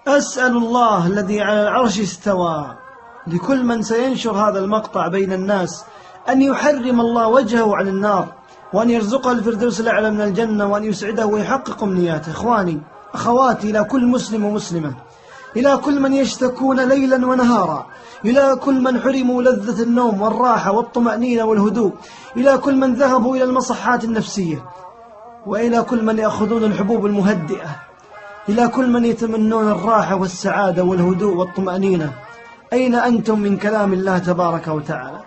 أسأل الله الذي على العرش استوى لكل من سينشر هذا المقطع بين الناس أن يحرم الله وجهه عن النار، وأن يرزقه الفردوس الأعلى من الجنة، وأن يسعده ويحقق أمنياته. إخواني أخواتي، إلى كل مسلم ومسلمة، إلى كل من يشتكون ليلا ونهارا، إلى كل من حرموا لذة النوم والراحة والطمأنينة والهدوء، إلى كل من ذهبوا إلى المصحات النفسية، وإلى كل من يأخذون الحبوب المهدئة، إلى كل من يتمنون الراحة والسعادة والهدوء والطمأنينة، أين أنتم من كلام الله تبارك وتعالى؟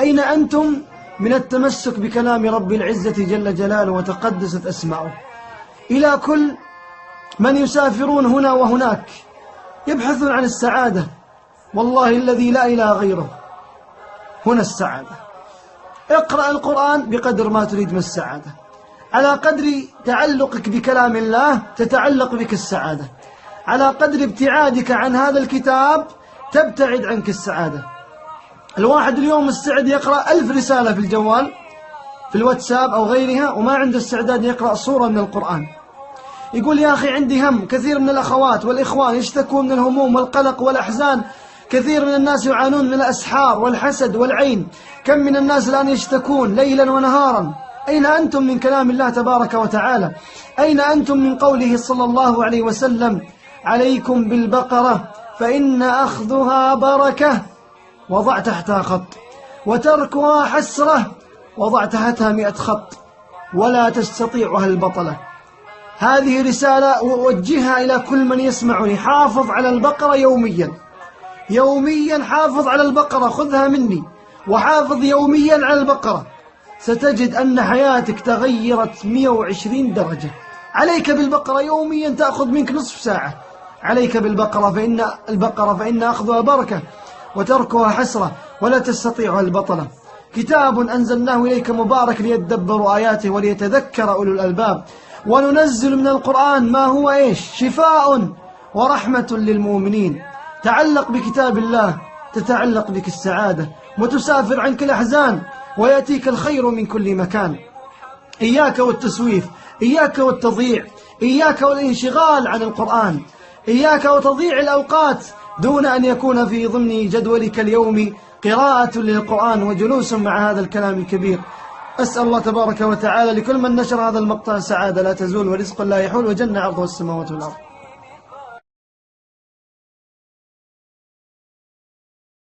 أين أنتم من التمسك بكلام رب العزة جل جلاله وتقدست أسماؤه؟ إلى كل من يسافرون هنا وهناك يبحثون عن السعادة، والله الذي لا إله غيره هنا السعادة. اقرأ القرآن بقدر ما تريد من السعادة، على قدر تعلقك بكلام الله تتعلق بك السعادة، على قدر ابتعادك عن هذا الكتاب تبتعد عنك السعادة. الواحد اليوم مستعد يقرأ 1000 رسالة في الجوال في الواتساب أو غيرها، وما عنده استعداد يقرأ صورة من القرآن. يقول يا أخي عندي هم. كثير من الأخوات والإخوان يشتكون من الهموم والقلق والأحزان، كثير من الناس يعانون من الأسحار والحسد والعين، كم من الناس الآن يشتكون ليلا ونهارا. أين أنتم من كلام الله تبارك وتعالى؟ أين أنتم من قوله صلى الله عليه وسلم: عليكم بالبقرة فإن أخذها بركة، وضع تحتها خط، وتركها حسرة، وضع تحتها 100 خط، ولا تستطيعها البطلة. هذه رسالة أوجهها إلى كل من يسمعني: حافظ على البقرة يوميا، يوميا حافظ على البقرة، خذها مني وحافظ يوميا على البقرة، ستجد أن حياتك تغيرت 120 درجة. عليك بالبقرة يوميا، تأخذ منك نصف ساعة. عليك بالبقرة فإن أخذها بركة وتركها حسرة ولا تستطيعها البطلة. كتاب أنزلناه إليك مبارك ليدبروا آياته وليتذكر أولو الألباب. وننزل من القرآن ما هو شفاء ورحمة للمؤمنين. تعلق بكتاب الله تتعلق بك السعادة، وتسافر عنك الأحزان، ويأتيك الخير من كل مكان. إياك والتسويف، إياك والتضييع، إياك والانشغال عن القرآن، إياك وتضييع الأوقات دون أن يكون في ضمن جدولك اليومي قراءة للقرآن وجلوس مع هذا الكلام الكبير. أسأل الله تبارك وتعالى لكل من نشر هذا المقطع سعادة لا تزول، ورزق لا يحول، وجنة عرضه السماوات والأرض.